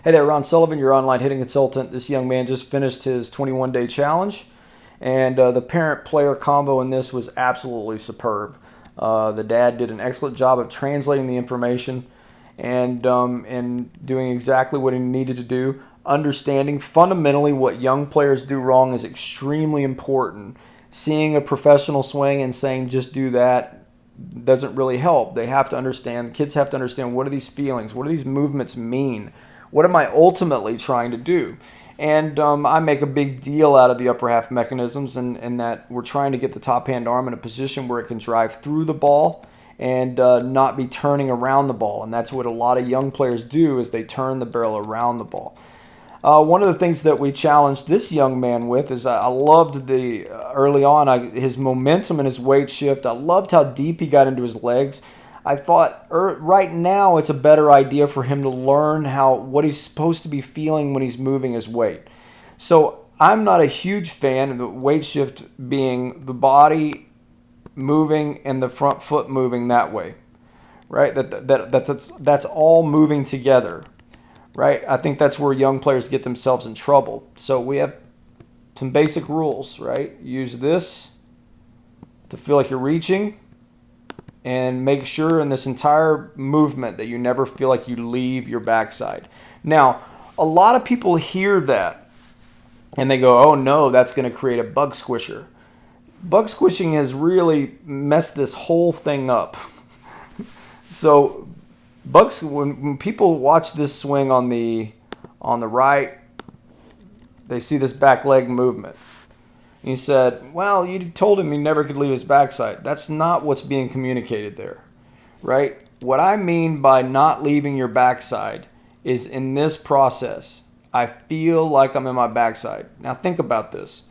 Hey there, Ron Sullivan, your online hitting consultant. This young man just finished his 21-day challenge, and the parent-player combo in this was absolutely superb. The dad did an excellent job of translating the information and doing exactly what he needed to do. Understanding fundamentally what young players do wrong is extremely important. Seeing a professional swing and saying just do that doesn't really help. They have to understand, the kids have to understand, what are these feelings? What do these movements mean? What am I ultimately trying to do? And I make a big deal out of the upper half mechanisms and that we're trying to get the top hand arm in a position where it can drive through the ball and not be turning around the ball. And that's what a lot of young players do, is they turn the barrel around the ball. One of the things that we challenged this young man with is I loved the early on his momentum and his weight shift. I loved how deep he got into his legs. I thought right now it's a better idea for him to learn what he's supposed to be feeling when he's moving his weight. So I'm not a huge fan of the weight shift being the body moving and the front foot moving that way, right? That's all moving together, right? I think that's where young players get themselves in trouble. So we have some basic rules, right? Use this to feel like you're reaching. And make sure in this entire movement that you never feel like you leave your backside. Now, a lot of people hear that and they go, oh no, that's going to create a bug squisher. Bug squishing has really messed this whole thing up. So when people watch this swing on the right, they see this back leg movement. He said, well, you told him he never could leave his backside. That's not what's being communicated there, right? What I mean by not leaving your backside is in this process, I feel like I'm in my backside. Now think about this.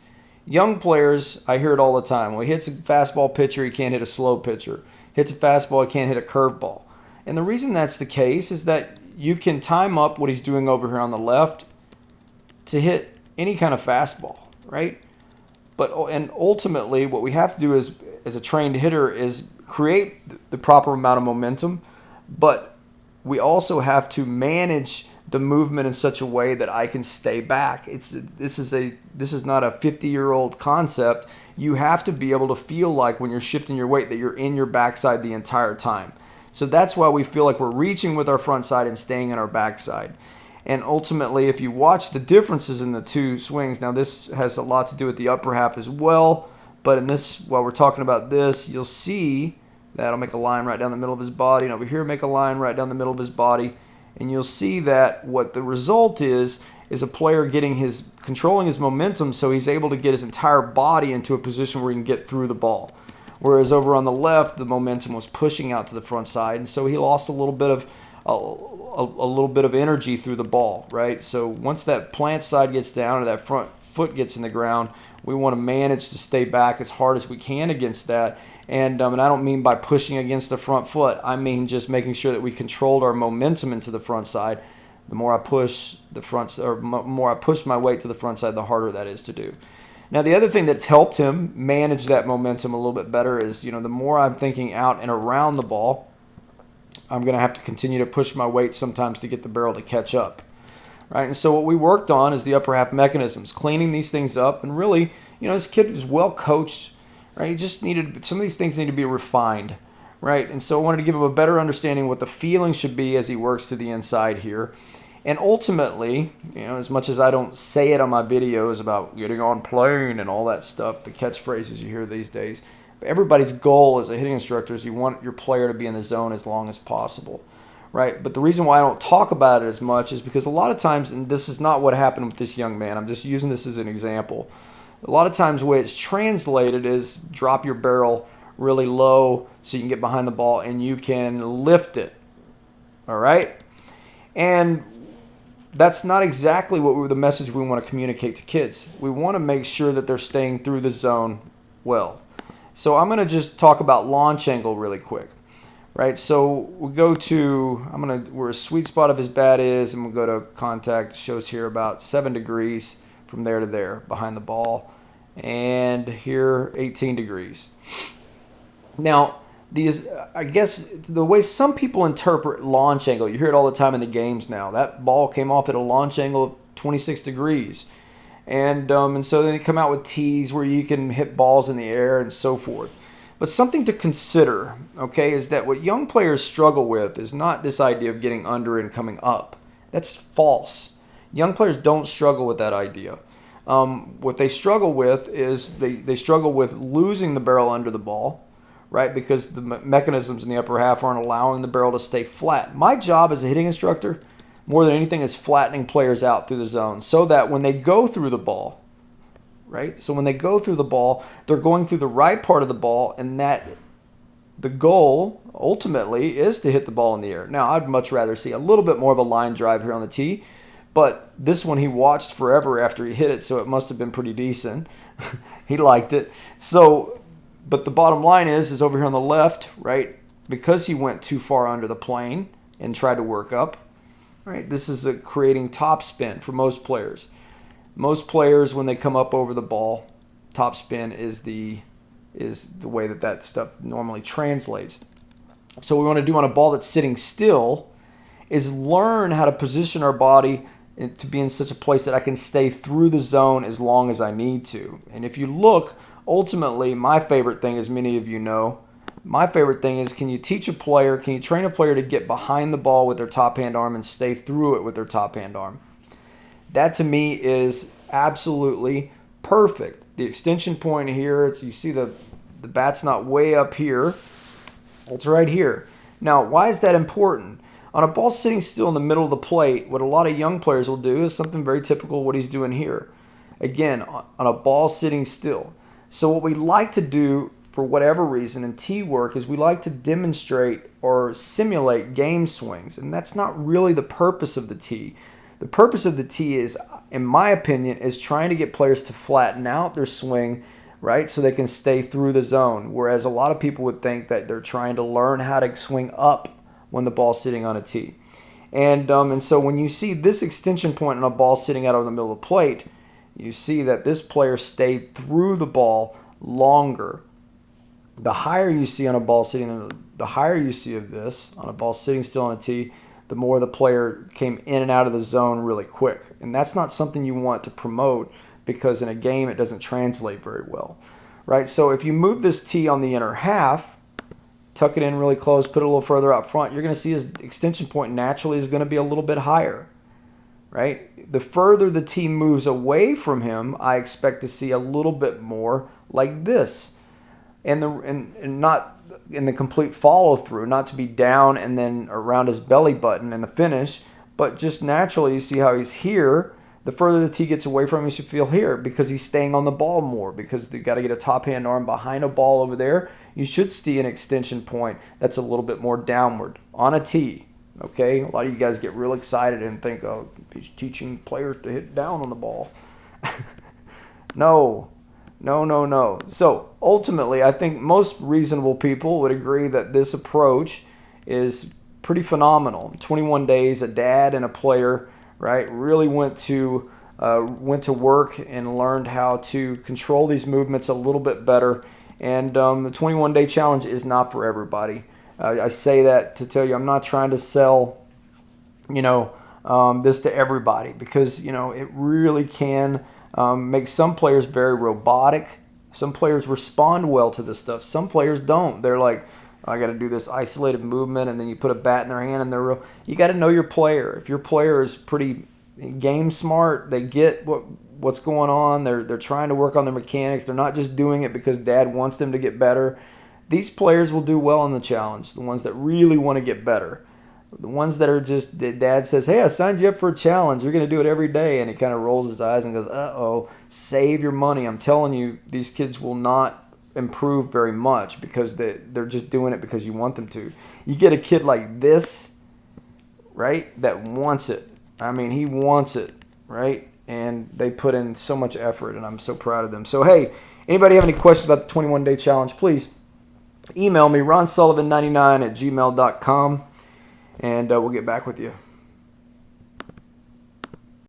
Young players, I hear it all the time. Well, he hits a fastball pitcher, he can't hit a slow pitcher. Hits a fastball, he can't hit a curveball. And the reason that's the case is that you can time up what he's doing over here on the left to hit any kind of fastball, right? And ultimately, what we have to do as a trained hitter is create the proper amount of momentum, but we also have to manage the movement in such a way that I can stay back. This is not a 50-year-old concept. You have to be able to feel like when you're shifting your weight that you're in your backside the entire time. So that's why we feel like we're reaching with our front side and staying in our backside. And ultimately, if you watch the differences in the two swings, now this has a lot to do with the upper half as well, but in this, while we're talking about this, you'll see that I'll make a line right down the middle of his body, and over here make a line right down the middle of his body, and you'll see that what the result is a player controlling his momentum so he's able to get his entire body into a position where he can get through the ball. Whereas over on the left, the momentum was pushing out to the front side, and so he lost a little bit of energy through the ball, right? So once that plant side gets down or that front foot gets in the ground, we want to manage to stay back as hard as we can against that. And I don't mean by pushing against the front foot. I mean just making sure that we controlled our momentum into the front side. The more I push more I push my weight to the front side, the harder that is to do. Now, the other thing that's helped him manage that momentum a little bit better is, the more I'm thinking out and around the ball, I'm going to have to continue to push my weight sometimes to get the barrel to catch up, right? And so what we worked on is the upper half mechanisms, cleaning these things up, and really, this kid was well coached, right? He just needed, some of these things need to be refined, right? And so I wanted to give him a better understanding of what the feeling should be as he works to the inside here. And ultimately, as much as I don't say it on my videos about getting on plane and all that stuff, the catchphrases you hear these days, everybody's goal as a hitting instructor is you want your player to be in the zone as long as possible, right? But the reason why I don't talk about it as much is because a lot of times, and this is not what happened with this young man, I'm just using this as an example. A lot of times the way it's translated is drop your barrel really low so you can get behind the ball and you can lift it, all right? And that's not exactly the message we want to communicate to kids. We want to make sure that they're staying through the zone well. So I'm going to just talk about launch angle really quick, right? So we'll go to, where a sweet spot of his bat is, and we'll go to contact. It shows here about 7 degrees from there to there behind the ball. And here, 18 degrees. Now, I guess the way some people interpret launch angle, you hear it all the time in the games now. That ball came off at a launch angle of 26 degrees. And so then they come out with tees where you can hit balls in the air and so forth. But something to consider, okay, is that what young players struggle with is not this idea of getting under and coming up. That's false. Young players don't struggle with that idea. What they struggle with is they struggle with losing the barrel under the ball, right? Because the mechanisms in the upper half aren't allowing the barrel to stay flat. My job as a hitting instructor, more than anything, is flattening players out through the zone so that when they go through the ball, right? So when they go through the ball, they're going through the right part of the ball, and that the goal ultimately is to hit the ball in the air. Now, I'd much rather see a little bit more of a line drive here on the tee, but this one he watched forever after he hit it, so it must have been pretty decent. He liked it. So, but the bottom line is over here on the left, right, because he went too far under the plane and tried to work up, right, this is creating top spin for most players. Most players, when they come up over the ball, top spin is the way that stuff normally translates. So what we want to do on a ball that's sitting still is learn how to position our body to be in such a place that I can stay through the zone as long as I need to. And if you look, ultimately, my favorite thing, as many of you know, my favorite thing is can you train a player to get behind the ball with their top hand arm and stay through it with their top hand arm? That to me is absolutely perfect. The extension point here, you see the bat's not way up here. It's right here. Now, why is that important? On a ball sitting still in the middle of the plate, what a lot of young players will do is something very typical of what he's doing here. Again, on a ball sitting still. So what we like to do, for whatever reason, in tee work is we like to demonstrate or simulate game swings. And that's not really the purpose of the tee. The purpose of the tee is, in my opinion, is trying to get players to flatten out their swing, right, so they can stay through the zone. Whereas a lot of people would think that they're trying to learn how to swing up when the ball's sitting on a tee. And so when you see this extension point on a ball sitting out on the middle of the plate, you see that this player stayed through the ball longer. The higher you see on a ball sitting, the higher you see of this on a ball sitting still on a tee, the more the player came in and out of the zone really quick. And that's not something you want to promote because in a game it doesn't translate very well, right? So if you move this tee on the inner half, tuck it in really close, put it a little further out front, you're going to see his extension point naturally is going to be a little bit higher, right? The further the tee moves away from him, I expect to see a little bit more like this. And not in the complete follow through, not to be down and then around his belly button in the finish, but just naturally you see how he's here. The further the tee gets away from him, you should feel here because he's staying on the ball more because they've got to get a top hand arm behind a ball over there. You should see an extension point that's a little bit more downward on a tee. Okay, a lot of you guys get real excited and think, oh, he's teaching players to hit down on the ball. No. So ultimately, I think most reasonable people would agree that this approach is pretty phenomenal. 21 days, a dad and a player, right, really went to work and learned how to control these movements a little bit better. And the 21-day challenge is not for everybody. I say that to tell you I'm not trying to sell, this to everybody because, it really can make some players very robotic. Some players respond well to this stuff. Some players don't. They're like, I got to do this isolated movement, and then you put a bat in their hand, and you got to know your player. If your player is pretty game smart, they get what's going on. They're trying to work on their mechanics. They're not just doing it because dad wants them to get better. These players will do well in the challenge, the ones that really want to get better. The ones that are just, dad says, hey, I signed you up for a challenge. You're going to do it every day. And he kind of rolls his eyes and goes, uh-oh, save your money. I'm telling you, these kids will not improve very much because they're just doing it because you want them to. You get a kid like this, right, that wants it. I mean, he wants it, right? And they put in so much effort, and I'm so proud of them. So, hey, anybody have any questions about the 21-day challenge, please email me, ronsullivan99@gmail.com. And we'll get back with you.